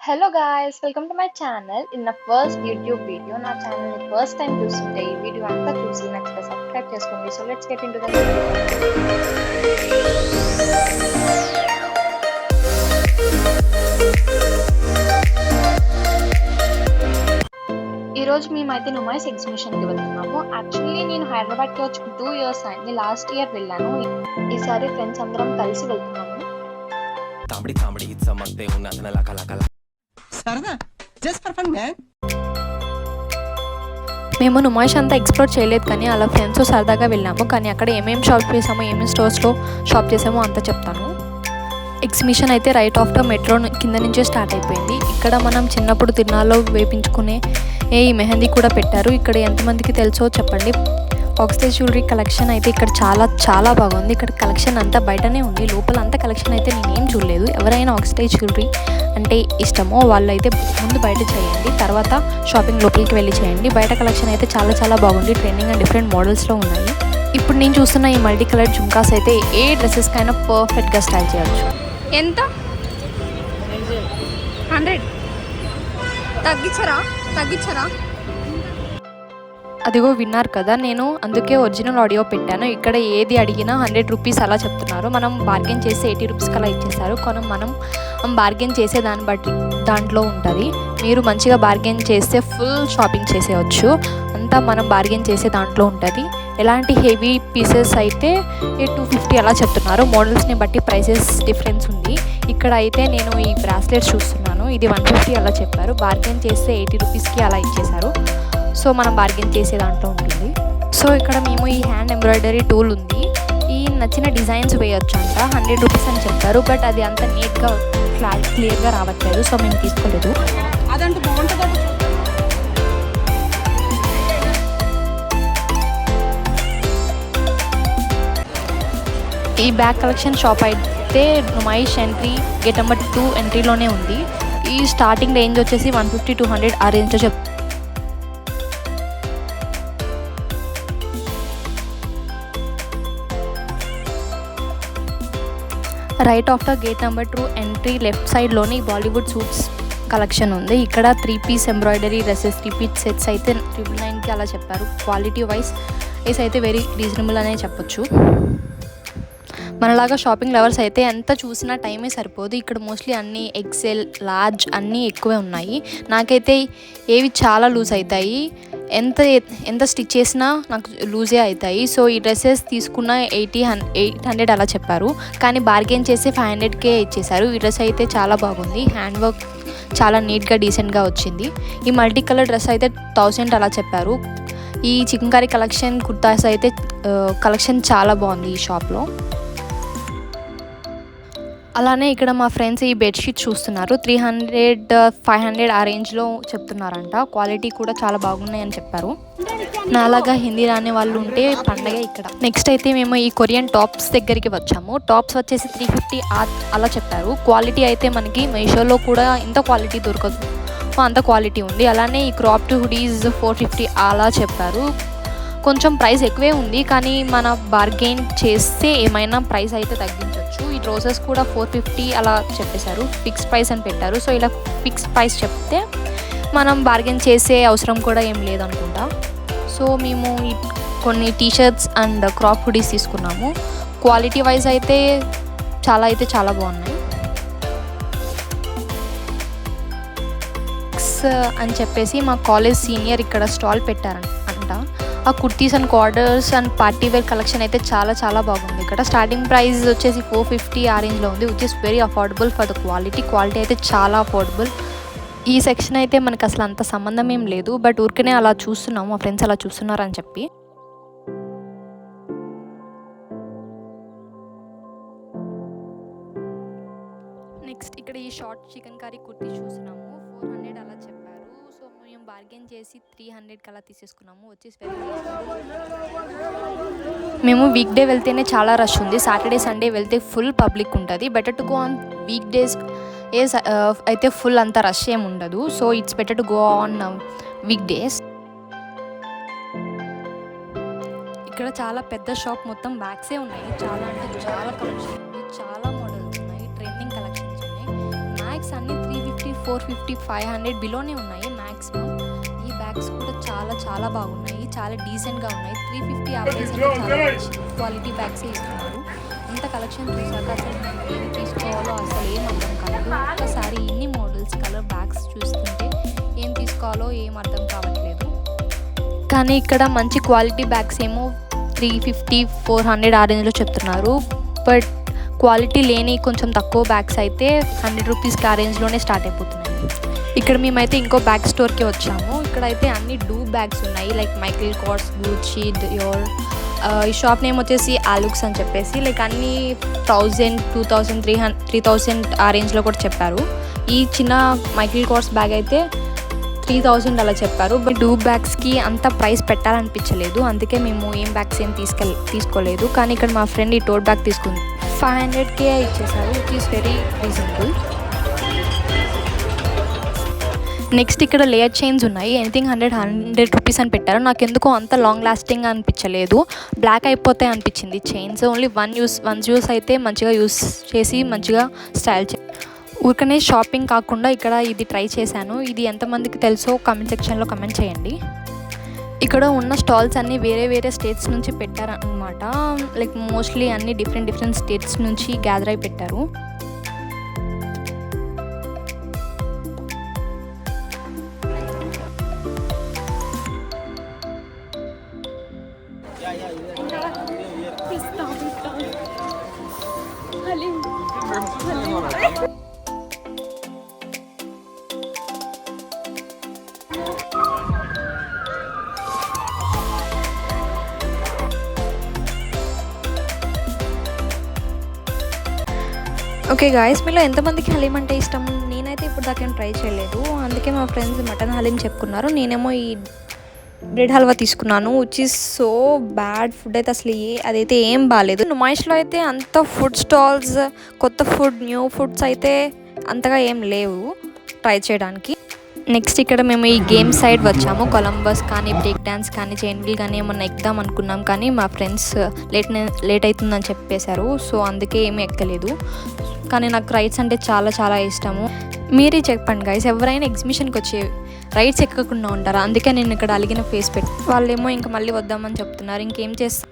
Hello guys, welcome to my channel. ఇది నా first YouTube video. నా ఛానల్ని ఫస్ట్ టైం చూస్తుంటే ఈ వీడియో అంతా చూసి నచ్చితే సబ్స్క్రైబ్ చేసుకోండి. So let's get into the ఈరోజు మేమైతే నుమాయిస్ ఎగ్జిబిషన్కి వెళ్తున్నాము. యాక్చువల్లీ నేను హైదరాబాద్కి వచ్చి 2 years అయింది. లాస్ట్ ఇయర్ వెళ్ళాను. ఈసారి ఫ్రెండ్స్ అందరం కలిసి వెళ్తున్నాము. మేము నుమాయిష్ అంతా ఎక్స్ప్లోర్ చేయలేదు, కానీ అలా ఫ్రెండ్స్ సరదాగా వెళ్ళాము. కానీ అక్కడ ఏమేమి షాప్ చేసామో, ఏమేమి స్టోర్స్లో షాప్ చేసామో అంతా చెప్తాను. ఎగ్జిబిషన్ అయితే రైట్ ఆఫ్టర్ మెట్రో కింద నుంచే స్టార్ట్ అయిపోయింది. ఇక్కడ మనం చిన్నప్పుడు తిరునాళ్ళలో వేపించుకునే ఈ మెహందీ కూడా పెట్టారు. ఇక్కడ ఎంతమందికి తెలుసో చెప్పండి. ఆక్సిడైజ్ జ్యువెలరీ కలెక్షన్ అయితే ఇక్కడ చాలా బాగుంది. ఇక్కడ కలెక్షన్ అంతా బయటనే ఉంది, లోపల అంతా కలెక్షన్ అయితే నేనేం చూడలేదు. ఎవరైనా ఆక్సిడైజ్ జ్యువెలరీ అంటే ఇష్టమో వాళ్ళు అయితే ముందు బయట చేయండి, తర్వాత షాపింగ్ లోపలికి వెళ్ళి చేయండి. బయట కలెక్షన్ అయితే చాలా బాగుంది. ట్రెండింగ్ అండ్ డిఫరెంట్ మోడల్స్లో ఉన్నాయి. ఇప్పుడు నేను చూస్తున్న ఈ మల్టీ కలర్ జుమ్కాస్ అయితే ఏ డ్రెస్సెస్కైనా పర్ఫెక్ట్గా స్టైల్ చేయవచ్చు. ఎంత? 100 తగ్గించరా? అదిగో విన్నారు కదా, నేను అందుకే ఒరిజినల్ ఆడియో పెట్టాను. ఇక్కడ ఏది అడిగినా 100 రూపీస్ అలా చెప్తున్నారు. మనం బార్గెన్ చేసి 80 రూపీస్కి అలా ఇచ్చేసారు. మనం బార్గెన్ చేసే దాంట్లో ఉంటుంది. మీరు మంచిగా బార్గెన్ చేస్తే ఫుల్ షాపింగ్ చేసేయచ్చు. అంతా మనం బార్గెన్ చేసే దాంట్లో ఉంటుంది. ఎలాంటి హెవీ పీసెస్ అయితే 250 అలా చెప్తున్నారు. మోడల్స్ని బట్టి ప్రైసెస్ డిఫరెన్స్ ఉంది. ఇక్కడ అయితే నేను ఈ బ్రాస్లెట్స్ చూస్తున్నాను, ఇది 150 అలా చెప్పారు. బార్గెన్ చేస్తే 80 రూపీస్కి అలా ఇచ్చేసారు. సో మనం బార్గెన్ చేసే దాంట్లో ఉంటుంది. సో ఇక్కడ మేము ఈ హ్యాండ్ ఎంబ్రాయిడరీ టూల్ ఉంది. ఈ నచ్చిన డిజైన్స్ వేయొచ్చు అంట. 100 రూపీస్ అని చెప్పారు. బట్ అది అంత నీట్గా క్లియర్గా రావట్లేదు, సో మేము తీసుకోలేదు. అదంటే బాగుంటుంది. ఈ బ్యాగ్ కలెక్షన్ షాప్ అయితే నుమాయిష్ ఎంట్రీ గేట్ నెంబర్ 2 ఎంట్రీలోనే ఉంది. ఈ స్టార్టింగ్ రేంజ్ వచ్చేసి 150-200 ఆ రేంజ్లో చెప్తారు. Right after gate number 2 entry left సైడ్లోని బాలీవుడ్ సూట్స్ కలెక్షన్ ఉంది. ఇక్కడ 3 piece embroidery dresses, 3 piece sets అయితే 999కి అలా చెప్పారు. క్వాలిటీ వైజ్ అయితే వెరీ రీజనబుల్ అనే చెప్పొచ్చు. మనలాగా షాపింగ్ లవర్స్ అయితే ఎంత చూసినా టైమే సరిపోదు. ఇక్కడ మోస్ట్లీ అన్నీ ఎక్సెల్, లార్జ్ అన్నీ ఎక్కువే ఉన్నాయి. నాకైతే ఏవి చాలా లూజ్ అవుతాయి, ఎంత స్టిచ్ చేసినా నాకు లూజే అవుతాయి. సో ఈ డ్రెస్సెస్ తీసుకున్న 800 అలా చెప్పారు, కానీ బార్గెన్ చేసి 500కే ఇచ్చేసారు. ఈ డ్రెస్ అయితే చాలా బాగుంది. హ్యాండ్ వర్క్ చాలా నీట్గా డీసెంట్గా వచ్చింది. ఈ మల్టీ కలర్ డ్రెస్ అయితే 1000 అలా చెప్పారు. ఈ చికెన్ కలెక్షన్, కుర్తాస్ అయితే కలెక్షన్ చాలా బాగుంది ఈ షాప్లో. అలానే ఇక్కడ మా ఫ్రెండ్స్ ఈ బెడ్షీట్ చూస్తున్నారు. 300-500 ఆ రేంజ్లో చెప్తున్నారంట. క్వాలిటీ కూడా చాలా బాగున్నాయని చెప్పారు. నాలాగా హిందీ రాని వాళ్ళు ఉంటే పండగ ఇక్కడ. నెక్స్ట్ అయితే మేము ఈ కొరియన్ టాప్స్ దగ్గరికి వచ్చాము. టాప్స్ వచ్చేసి 350 అలా చెప్పారు. క్వాలిటీ అయితే మనకి మీషోలో కూడా ఇంత క్వాలిటీ దొరకదు, అంత క్వాలిటీ ఉంది. అలానే ఈ క్రాప్డ్ హుడీస్ 450 అలా చెప్పారు. కొంచెం ప్రైస్ ఎక్కువే ఉంది, కానీ మన బార్గెయిన్ చేస్తే ఏమైనా ప్రైస్ అయితే తగ్గించవచ్చు. ఈ డ్రెస్సెస్ కూడా 450 అలా చెప్పేశారు. ఫిక్స్ ప్రైస్ అని పెట్టారు. సో ఇలా ఫిక్స్ ప్రైస్ చెప్తే మనం బార్గెన్ చేసే అవసరం కూడా ఏం లేదనుకుంటా. సో మేము కొన్ని టీషర్ట్స్ అండ్ క్రాప్ హుడీస్ తీసుకున్నాము. క్వాలిటీ వైజ్ అయితే చాలా బాగున్నాయి. అని చెప్పేసి మా కాలేజ్ సీనియర్ ఇక్కడ స్టాల్ పెట్టారంట. ఆ kurtis and coords and party wear collection అయితే చాలా బాగుంది. ఇక్కడ స్టార్టింగ్ ప్రైస్ వచ్చేసి 450 ఆ రేంజ్లో ఉంది, which is very affordable for the quality అయితే చాలా అఫోర్డబుల్. ఈ సెక్షన్ అయితే మనకు అసలు అంత సంబంధం ఏం లేదు, బట్ ఊరికనే అలా చూస్తున్నాము, మా ఫ్రెండ్స్ అలా చూస్తున్నారని చెప్పి. నెక్స్ట్ ఇక్కడ ఈ షార్ట్ చికెన్ కర్రీ కుర్తీ చూస్తున్నాము. 400 అలా చెప్పారు. సో మేము బార్గెన్ చేసి 300కి అలా తీసేసుకున్నాము, వచ్చేసి మేము వీక్ డే వెళ్తేనే చాలా రష్ ఉంది. సాటర్డే సండే వెళ్తే ఫుల్ పబ్లిక్ ఉంటుంది. Better to go on week days అయితే ఫుల్ అంత రష్ ఏమి ఉండదు. So it's better to go on week days. ఇక్కడ చాలా పెద్ద షాప్, మొత్తం బ్యాగ్సే ఉన్నాయి. చాలా కలెక్షన్ ఉంది, చాలా మోడల్స్ ఉన్నాయి, ట్రెండింగ్ కలెక్షన్స్ ఉన్నాయి. మ్యాక్స్ అన్ని 350 450-500 బిలోనే ఉన్నాయి మ్యాక్సిమం. ఈ బ్యాగ్స్ కూడా చాలా చాలా బాగున్నాయి, చాలా డీసెంట్గా ఉన్నాయి. 350 ఆ ప్రైస్ అంటే చాలా క్వాలిటీ బ్యాగ్సే ఇస్తున్నారు. ఇంత కలెక్షన్ చూసాక అసలు మేము ఏం తీసుకోవాలో అసలు ఏం అర్థం కాలేదు. ఒక్కసారి ఇన్ని మోడల్స్ కలర్ బ్యాగ్స్ చూస్తుంటే ఏం తీసుకోవాలో ఏం అర్థం కావట్లేదు. కానీ ఇక్కడ మంచి క్వాలిటీ బ్యాగ్స్ ఏమో 350-400 ఆ రేంజ్లో చెప్తున్నారు. బట్ క్వాలిటీ లేని కొంచెం తక్కువ బ్యాగ్స్ అయితే 100 రూపీస్కి ఆ రేంజ్లోనే స్టార్ట్ అయిపోతున్నాయి. ఇక్కడ మేమైతే ఇంకో బ్యాగ్ స్టోర్కి వచ్చాము. ఇక్కడైతే అన్ని డూ బ్యాగ్స్ ఉన్నాయి, లైక్ మైకిల్ కోర్స్, గూచి, డియోర్. ఈ షాప్ నేమ్ వచ్చేసి ఆలుక్స్ అని చెప్పేసి, లైక్ అన్ని 1000, 2000, 3000 ఆ రేంజ్లో కూడా చెప్పారు. ఈ చిన్న మైకిల్ కోర్స్ బ్యాగ్ అయితే 3000 అలా చెప్పారు. బట్ డూ బ్యాగ్స్కి అంత ప్రైస్ పెట్టాలనిపించలేదు, అందుకే మేము ఏం బ్యాగ్స్ ఏం తీసుకోలేదు. కానీ ఇక్కడ మా ఫ్రెండ్ ఈ టోట్ బ్యాగ్ తీసుకుంది, 500K ఇచ్చేసారు, which is very reasonable. Next ఇక్కడ లేయర్ చైన్స్ ఉన్నాయి, ఎనీథింగ్ 100 రూపీస్ అని పెట్టారు. నాకు ఎందుకో అంత లాంగ్ లాస్టింగ్ అనిపించలేదు, బ్లాక్ అయిపోతాయి అనిపించింది చైన్స్. ఓన్లీ వన్ యూస్ అయితే మంచిగా యూస్ చేసి మంచిగా స్టైల్ ఊరికనే షాపింగ్ కాకుండా ఇక్కడ ఇది ట్రై చేశాను. ఇది ఎంతమందికి తెలుసో కామెంట్ సెక్షన్లో కమెంట్ చేయండి. ఇక్కడ ఉన్న స్టాల్స్ అన్నీ వేరే వేరే స్టేట్స్ నుంచి పెట్టారనమాట, లైక్ మోస్ట్లీ అన్ని డిఫరెంట్ స్టేట్స్ నుంచి గ్యాదర్ అయి పెట్టారు. ఓకే గాయస్, మీలో ఎంతమందికి హలీం అంటే ఇష్టం? నేనైతే ఇప్పుడు దాకా ఏం ట్రై చేయలేదు, అందుకే మా ఫ్రెండ్స్ మటన్ హలీం చెప్పుకున్నారు. నేనేమో ఈ బ్రెడ్ హల్వా తీసుకున్నాను, which is so bad. Food అయితే అసలు అదైతే ఏం బాగాలేదు. నుమాయిష్లో అయితే అంత ఫుడ్ స్టాల్స్, కొత్త ఫుడ్, న్యూ ఫుడ్స్ అయితే అంతగా ఏం లేవు ట్రై చేయడానికి. నెక్స్ట్ ఇక్కడ మేము ఈ గేమ్ సైడ్ వచ్చాము. కొలంబస్ కానీ, బ్రేక్ డ్యాన్స్ కానీ, చైన్ వీల్ కానీ ఏమన్నా ఎక్కుదాం అనుకున్నాం, కానీ మా ఫ్రెండ్స్ లేట్ అవుతుందని చెప్పేశారు, సో అందుకే ఏమీ ఎక్కలేదు. కానీ నాకు రైడ్స్ అంటే చాలా చాలా ఇష్టము. మీరే చెప్పండి గైస్, ఎవరైనా ఎగ్జిబిషన్కి వచ్చే రైడ్స్ ఎక్కకుండా ఉంటారా? అందుకే నేను ఇక్కడ అలిగిన ఫేస్ పెట్టి, వాళ్ళేమో ఇంకా మళ్ళీ వద్దామని చెప్తున్నారు. ఇంకేం చేస్తా.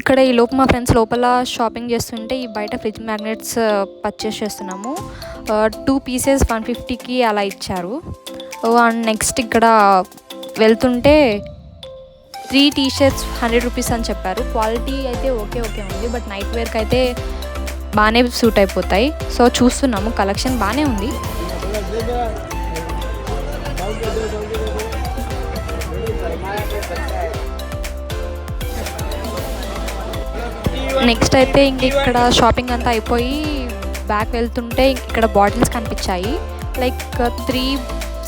ఇక్కడ ఈ లోపు మా ఫ్రెండ్స్ లోపల షాపింగ్ చేస్తుంటే ఈ బయట ఫ్రిడ్జ్ మ్యాగ్నెట్స్ పర్చేస్ చేస్తున్నాము. 2 పీసెస్ 150కి అలా ఇచ్చారు. అండ్ నెక్స్ట్ ఇక్కడ వెళ్తుంటే 3 టీషర్ట్స్ 100 రూపీస్ అని చెప్పారు. క్వాలిటీ అయితే ఓకే ఉంది, బట్ నైట్ వేర్కి అయితే బాగానే సూట్ అయిపోతాయి. సో చూస్తున్నాము, కలెక్షన్ బాగానే ఉంది. నెక్స్ట్ అయితే ఇంక ఇక్కడ షాపింగ్ అంతా అయిపోయి బ్యాక్ వెళ్తుంటే ఇక్కడ బాటిల్స్ కనిపించాయి. Like 3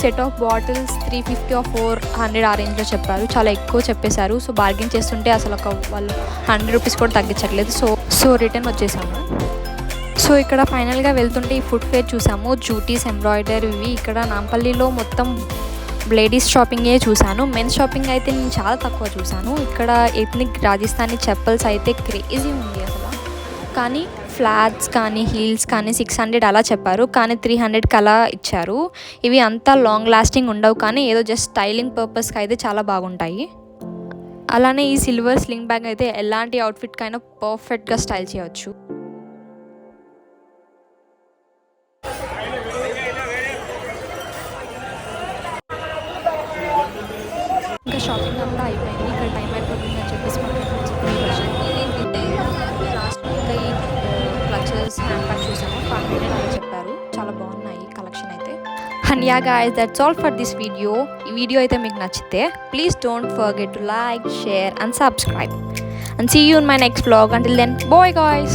set of bottles 350 or 400 ఆ రేంజ్లో చెప్పారు. చాలా ఎక్కువ చెప్పేశారు. సో బార్గెన్ చేస్తుంటే అసలు వాళ్ళు 100 రూపీస్ కూడా తగ్గించట్లేదు. సో రిటర్న్ వచ్చేసాము. సో ఇక్కడ ఫైనల్గా వెళ్తుంటే ఈ ఫుడ్ ఫేర్ చూసాము, జూటీస్, ఎంబ్రాయిడరీ ఇవి. ఇక్కడ నాంపల్లిలో మొత్తం లేడీస్ షాపింగే చూశాను, మెన్స్ షాపింగ్ అయితే నేను చాలా తక్కువ చూశాను. ఇక్కడ ఎథ్నిక్ రాజస్థానీ చెప్పల్స్ అయితే క్రేజీ ఉంది అసలు. కానీ ఫ్లాట్స్ కానీ హీల్స్ కానీ 600 అలా చెప్పారు, కానీ 300కి అలా ఇచ్చారు. ఇవి అంతా లాంగ్ లాస్టింగ్ ఉండవు, కానీ ఏదో జస్ట్ స్టైలింగ్ పర్పస్కి అయితే చాలా బాగుంటాయి. అలానే ఈ సిల్వర్ స్లింగ్ బ్యాగ్ అయితే ఎలాంటి అవుట్ఫిట్కైనా పర్ఫెక్ట్గా స్టైల్ చేయవచ్చు. ఇంకా షాపింగ్ అంతా అయిపోయింది. ఇక్కడ టైం అయిపోతుంది అని చెప్పేసి లాస్ట్ ఇంకా ఈ క్లచెస్, హ్యాండ్ బ్యాగ్ చూసాము, 500 అలా చెప్పారు. చాలా బాగున్నాయి కలెక్షన్ అయితే. And yeah guys, that's all for this video. ఈ వీడియో అయితే మీకు నచ్చితే please don't forget to like, share and subscribe. And see you in my next vlog. Until then, bye guys.